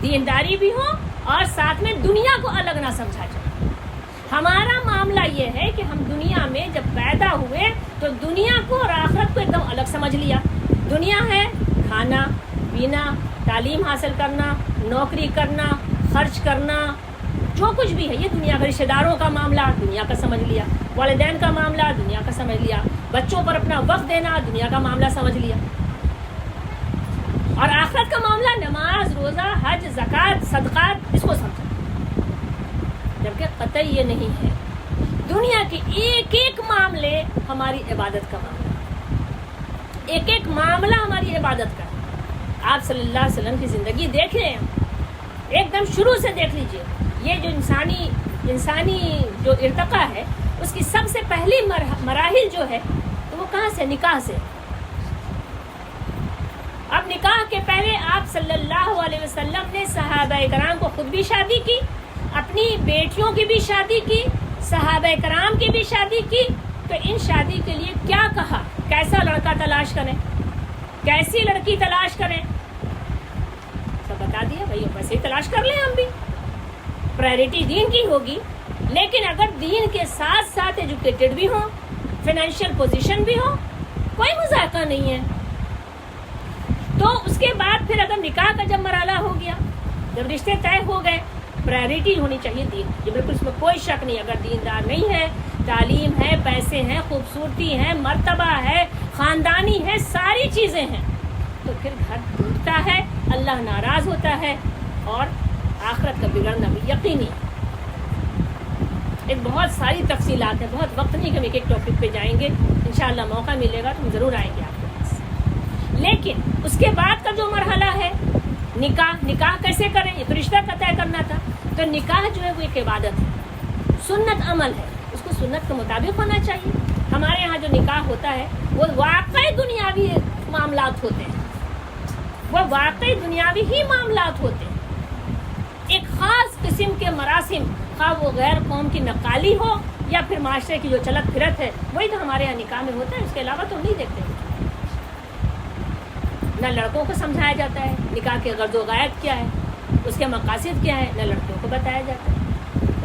دینداری بھی ہو اور ساتھ میں دنیا کو الگ نہ سمجھا جائے. ہمارا معاملہ یہ ہے کہ ہم دنیا میں جب پیدا ہوئے تو دنیا کو اور آخرت کو ایک دم الگ سمجھ لیا. دنیا ہے کھانا پینا، تعلیم حاصل کرنا، نوکری کرنا، خرچ کرنا، جو کچھ بھی ہے یہ دنیا کا. رشتہ داروں کا معاملہ دنیا کا سمجھ لیا، والدین کا معاملہ دنیا کا سمجھ لیا، بچوں پر اپنا وقت دینا دنیا کا معاملہ سمجھ لیا. اور آخرت کا معاملہ نماز، روزہ، حج، زکوٰۃ، صدقات، اس کو سمجھا. جبکہ قطعی یہ نہیں ہے. دنیا کے ایک ایک معاملے ہماری عبادت کا معاملہ، ایک ایک معاملہ ہماری عبادت کا. آپ صلی اللہ علیہ وسلم کی زندگی دیکھ رہے ہیں، ایک دم شروع سے دیکھ لیجئے. یہ جو انسانی جو ارتقا ہے اس کی سب سے پہلی مراحل جو ہے تو وہ کہاں سے؟ نکاح سے. اب نکاح کے پہلے آپ صلی اللہ علیہ وسلم نے صحابہ کرام کو خود بھی شادی کی، اپنی بیٹیوں کی بھی شادی کی، صحابہ کرام کی بھی شادی کی. تو ان شادی کے لیے کیا کہا؟ کیسا لڑکا تلاش کریں، کیسی لڑکی تلاش کریں، سب بتا دیا. بھائی ویسے ہی تلاش کر لیں. ہم بھی پرائرٹی دین کی ہوگی، لیکن اگر دین کے ساتھ ساتھ ایجوکیٹڈ بھی ہوں، فائنینشیل پوزیشن بھی ہو، کوئی مذاکرہ نہیں ہے. تو اس کے بعد پھر اگر نکاح کا جب مرحلہ ہو گیا، جب رشتے طے ہو گئے، پرائرٹی ہونی چاہیے دین. یہ بالکل اس میں کوئی شک نہیں. اگر دیندار نہیں ہے، تعلیم ہے، پیسے ہیں، خوبصورتی ہے، مرتبہ ہے، خاندانی ہے، ساری چیزیں ہیں، تو پھر گھر ٹوٹتا ہے، اللہ ناراض ہوتا ہے اور آخرت کا بگڑنا بھی یقینی. ایک بہت ساری تفصیلات ہیں، بہت وقت نہیں کہ ہم ایک ایک ٹاپک پہ جائیں گے. انشاءاللہ موقع ملے گا تو ہم ضرور آئیں گے آپ کے پاس. لیکن اس کے بعد کا جو مرحلہ ہے نکاح کیسے کریں؟ یہ تو رشتہ کا طے کرنا تھا. تو نکاح جو ہے وہ ایک عبادت ہے، سنت عمل ہے، اس کو سنت کے مطابق ہونا چاہیے. ہمارے یہاں جو نکاح ہوتا ہے وہ واقعی دنیاوی معاملات ہوتے ہیں، وہ واقعی دنیاوی ہی معاملات ہوتے ہیں. ایک خاص قسم کے مراسم، خواہ وہ غیر قوم کی نقالی ہو یا پھر معاشرے کی جو چلت پھرت ہے، وہی تو ہمارے یہاں نکاح میں ہوتا ہے. اس کے علاوہ تو نہیں دیکھتے. نہ لڑکوں کو سمجھایا جاتا ہے نکاح کے غرض و غایت کیا ہے، اس کے مقاصد کیا ہے، نہ لڑکیوں کو بتایا جاتا ہے.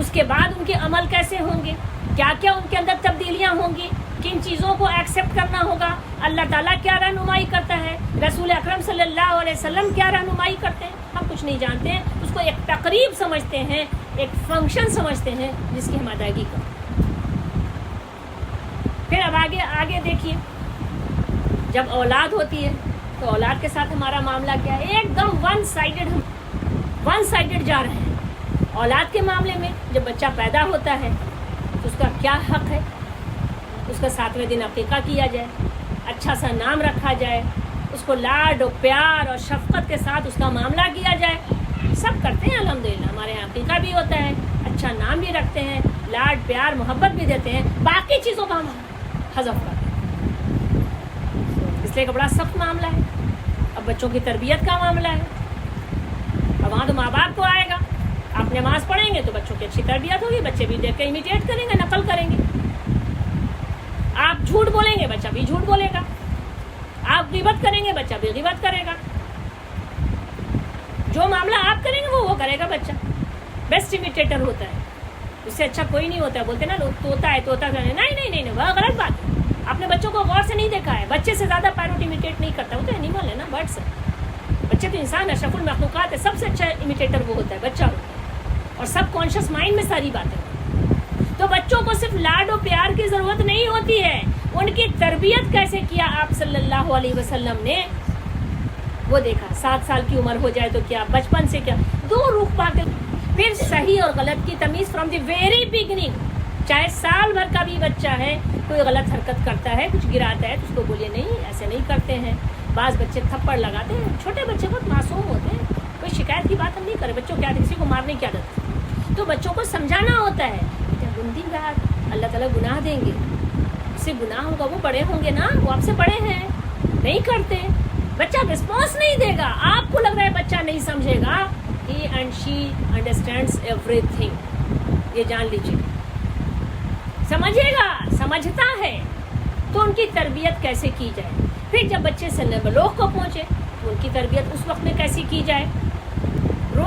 اس کے بعد ان کے عمل کیسے ہوں گے، کیا کیا ان کے اندر تبدیلیاں ہوں گی، کن چیزوں کو ایکسیپٹ کرنا ہوگا، اللہ تعالیٰ کیا رہنمائی کرتا ہے، رسول اکرم صلی اللہ علیہ وسلم کیا رہنمائی کرتے ہیں، ہم کچھ نہیں جانتے ہیں. اس کو ایک تقریب سمجھتے ہیں، ایک فنکشن سمجھتے ہیں جس کی ہم ادائیگی کرتے ہیں. پھر اب آگے دیکھیے، جب اولاد ہوتی ہے تو اولاد کے ساتھ ہمارا معاملہ کیا ہے؟ ایک دم ون سائیڈڈ جا رہے ہیں. اولاد کے معاملے میں جب بچہ پیدا ہوتا ہے تو اس کا کیا حق ہے؟ اس کا 7ویں دن عقیقہ کیا جائے، اچھا سا نام رکھا جائے، اس کو لاڈ اور پیار اور شفقت کے ساتھ اس کا معاملہ کیا جائے. سب کرتے ہیں الحمدللہ. ہمارے یہاں عقیقہ بھی ہوتا ہے، اچھا نام بھی رکھتے ہیں، لاڈ پیار محبت بھی دیتے ہیں. باقی چیزوں کا ہم حذف کرتے ہیں، اس لیے کہ بڑا سخت معاملہ ہے. اب بچوں کی تربیت کا معاملہ ہے. اب وہاں تو ماں باپ کو آئے گا. آپ نماز پڑھیں گے تو بچوں کی اچھی تربیت ہوگی، بچے بھی دیکھ کے امیٹیٹ کریں گے، نقل کریں گے. آپ جھوٹ بولیں گے، بچہ بھی جھوٹ بولے گا. آپ غیبت کریں گے، بچہ بھی غیبت کرے گا. جو معاملہ آپ کریں گے وہ کرے گا بچہ. بیسٹ امیٹیٹر ہوتا ہے، اس سے اچھا کوئی نہیں ہوتا ہے. بولتے نا لوگ طوطا ہے، طوطا نہیں، وہ غلط بات ہے. آپ نے بچوں کو غور سے نہیں دیکھا ہے. بچے سے زیادہ پیروٹ امیٹیٹ نہیں کرتا. وہ تو اینیمل ہے نا، برڈس ہے. بچے تو انسان اشرف المخلوقات ہے. سب سے اچھا امیٹیٹر وہ ہوتا ہے، بچہ ہوتا ہے. اور سب کانشیس مائنڈ میں ساری باتیں. تو بچوں کو صرف لاڈ و پیار کی ضرورت نہیں ہوتی ہے، ان کی تربیت کیسے کیا آپ صلی اللہ علیہ وسلم نے وہ دیکھا. 7 سال کی عمر ہو جائے تو کیا، بچپن سے کیا، 2 روح پا کے پھر صحیح اور غلط کی تمیز فرام دی ویری بگننگ. چاہے سال بھر کا بھی بچہ ہے، کوئی غلط حرکت کرتا ہے، کچھ گراتا ہے تو اس کو بولیے نہیں ایسے نہیں کرتے ہیں. بعض بچے تھپڑ لگاتے ہیں. چھوٹے بچے بہت معصوم ہوتے ہیں، کوئی شکایت کی بات ہم نہیں کریں. بچوں کیا کسی کو مارنے کی عادت ہے، تو بچوں کو سمجھانا ہوتا ہے. گندی بات، اللہ تعالیٰ گناہ دیں گے، اس سے گناہ ہوگا. وہ بڑے ہوں گے نا، وہ آپ سے بڑے ہیں، نہیں کرتے. بچہ رسپانس نہیں دے گا. آپ کو لگ رہا ہے بچہ نہیں سمجھے گا. He and she understands everything. یہ جان لیجیے، سمجھے گا، سمجھتا ہے. تو ان کی تربیت کیسے کی جائے. پھر جب بچے سن بلوغ کو پہنچے تو ان کی تربیت اس وقت میں کیسی کی جائے.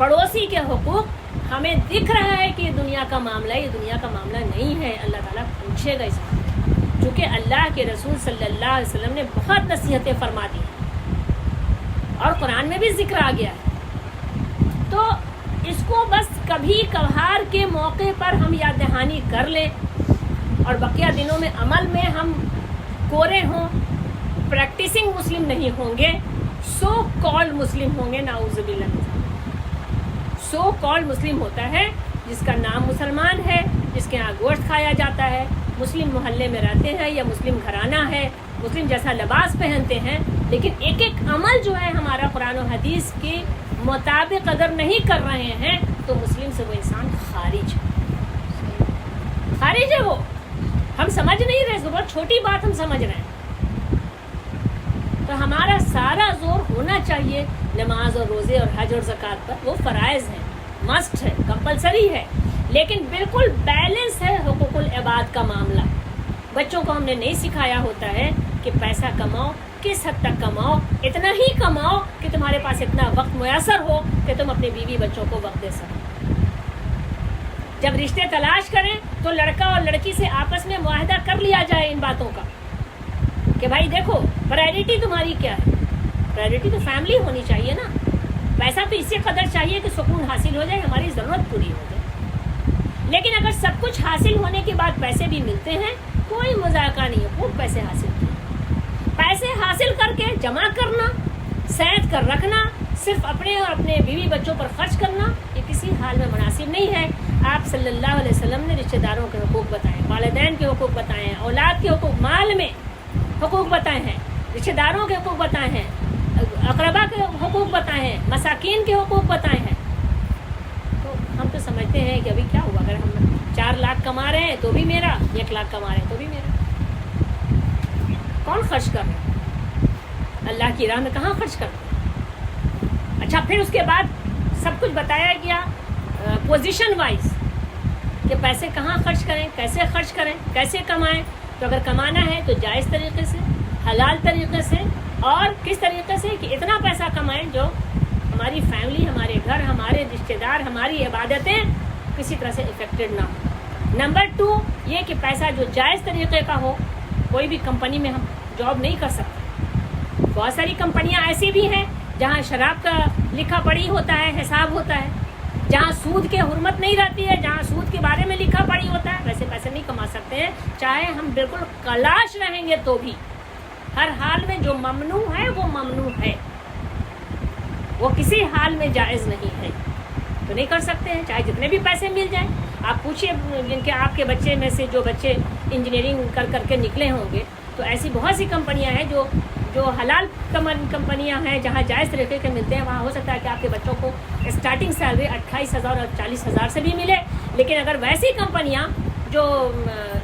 پڑوسی کے حقوق ہمیں دکھ رہا ہے کہ یہ دنیا کا معاملہ ہے، یہ دنیا کا معاملہ نہیں ہے، اللہ تعالیٰ پوچھے گا اس میں، چونکہ اللہ کے رسول صلی اللہ علیہ وسلم نے بہت نصیحتیں فرما دی اور قرآن میں بھی ذکر آ گیا ہے۔ تو اس کو بس کبھی کبھار کے موقع پر ہم یاد دہانی کر لیں اور بقیہ دنوں میں عمل میں ہم کورے ہوں، پریکٹسنگ مسلم نہیں ہوں گے، سو کال مسلم ہوں گے، نعوذ باللہ۔ سو کال مسلم ہوتا ہے جس کا نام مسلمان ہے، جس کے ہاں گوشت کھایا جاتا ہے، مسلم محلے میں رہتے ہیں یا مسلم گھرانہ ہے، مسلم جیسا لباس پہنتے ہیں، لیکن ایک ایک عمل جو ہے ہمارا قرآن و حدیث کے مطابق اگر نہیں کر رہے ہیں تو مسلم سے وہ انسان خارج ہے، خارج ہے وہ۔ ہم سمجھ نہیں رہے، بہت چھوٹی بات ہم سمجھ رہے ہیں۔ تو ہمارا سارا زور ہونا چاہیے نماز اور روزے اور حج اور زکوٰۃ پر، وہ فرائض ہیں، مسٹ ہے، کمپلسری ہے، لیکن بالکل بیلنس ہے حقوق العباد کا معاملہ۔ بچوں کو ہم نے نہیں سکھایا ہوتا ہے کہ پیسہ کماؤ، کس حد تک کماؤ، اتنا ہی کماؤ کہ تمہارے پاس اتنا وقت میسر ہو کہ تم اپنے بیوی بچوں کو وقت دے سکو۔ جب رشتے تلاش کریں تو لڑکا اور لڑکی سے آپس میں معاہدہ کر لیا جائے ان باتوں کا کہ بھائی دیکھو پرائرٹی تمہاری کیا ہے۔ پرائرٹی تو فیملی ہونی چاہیے نا، پیسہ تو اسی قدر چاہیے کہ سکون حاصل ہو جائے، ہماری ضرورت پوری ہو جائے۔ لیکن اگر سب کچھ حاصل ہونے کے بعد پیسے بھی ملتے ہیں، کوئی مذاکرہ نہیں ہے، خوب پیسے حاصل کیے، پیسے حاصل کر کے جمع کرنا، سینت کر رکھنا، صرف اپنے اور اپنے بیوی بچوں پر خرچ کرنا، یہ کسی حال میں مناسب نہیں ہے۔ آپ صلی اللہ علیہ وسلم نے رشتہ داروں کے حقوق بتائے، والدین کے حقوق بتائے ہیں، اولاد کے حقوق، مال میں حقوق بتائے ہیں، رشتہ داروں کے حقوق بتائے ہیں، اقربا کے حقوق بتائے ہیں، مساکین کے حقوق بتائے ہیں۔ تو ہم تو سمجھتے ہیں کہ ابھی کیا ہوا، اگر ہم 4 لاکھ کما رہے ہیں تو بھی میرا، 1 لاکھ کما رہے ہیں تو بھی میرا، کون خرچ کر رہا ہے؟ اللہ کی راہ میں کہاں خرچ کرتے ہیں؟ اچھا، پھر اس کے بعد سب کچھ بتایا گیا پوزیشن وائز کہ پیسے کہاں خرچ کریں، کیسے خرچ کریں، کیسے کمائیں۔ تو اگر کمانا ہے تو جائز طریقے سے، حلال طریقے سے، اور کس طریقے سے کہ اتنا پیسہ کمائیں جو ہماری فیملی، ہمارے گھر، ہمارے رشتہ دار، ہماری عبادتیں کسی طرح سے افیکٹڈ نہ ہو۔ نمبر 2 یہ کہ پیسہ جو جائز طریقے کا ہو۔ کوئی بھی کمپنی میں ہم جاب نہیں کر سکتے، بہت ساری کمپنیاں ایسی بھی ہیں جہاں شراب کا لکھا پڑھی ہوتا ہے، حساب ہوتا ہے، جہاں سود کی حرمت نہیں رہتی ہے، جہاں سود کے بارے میں لکھا پڑھی ہوتا ہے، ویسے پیسے نہیں کما سکتے ہیں، چاہے ہم بالکل کلاش رہیں گے تو بھی۔ ہر حال میں جو ممنوع ہے وہ ممنوع ہے، وہ کسی حال میں جائز نہیں ہے، تو نہیں کر سکتے ہیں، چاہے جتنے بھی پیسے مل جائیں۔ آپ پوچھئے جن کے آپ کے بچے میں سے جو بچے انجینئرنگ کر کر کے نکلے ہوں گے، تو ایسی بہت سی کمپنیاں ہیں جو حلال کمپنیاں ہیں، جہاں جائز طریقے کے ملتے ہیں، وہاں ہو سکتا ہے کہ آپ کے بچوں کو اسٹارٹنگ سیلری 28,000 اور 40,000 سے بھی ملے۔ لیکن اگر ویسی کمپنیاں جو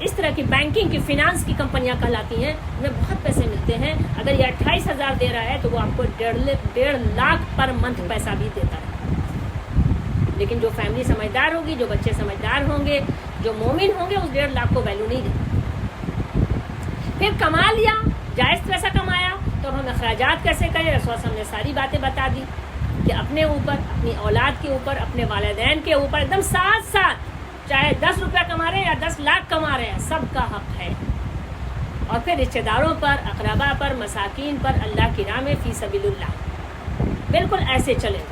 اس طرح کی بینکنگ کی، فنانس کی کمپنیاں کہلاتی ہیں، ان میں بہت پیسے ملتے ہیں، اگر یہ 28,000 دے رہا ہے تو وہ آپ کو 1.5 لاکھ پر منتھ پیسہ بھی دیتا ہے۔ لیکن جو فیملی سمجھدار ہوگی، جو بچے سمجھدار ہوں گے، جو مومن ہوں گے، اس 1.5 لاکھ کو ویلیو نہیں دیں۔ پھر کما لیا، جائز پیسہ کمایا، تو ہم اخراجات کیسے کریں؟ رسول صلی اللہ علیہ وسلم نے ساری باتیں بتا دی کہ اپنے اوپر، اپنی اولاد کے اوپر، اپنے والدین کے اوپر ایک دم ساتھ ساتھ، چاہے 10 روپیہ کما رہے ہیں یا 10 لاکھ کما رہے ہیں، سب کا حق ہے۔ اور پھر رشتہ داروں پر، اقربا پر، مساکین پر، اللہ کی راہ میں فی سبیل اللہ، بالکل ایسے چلیں۔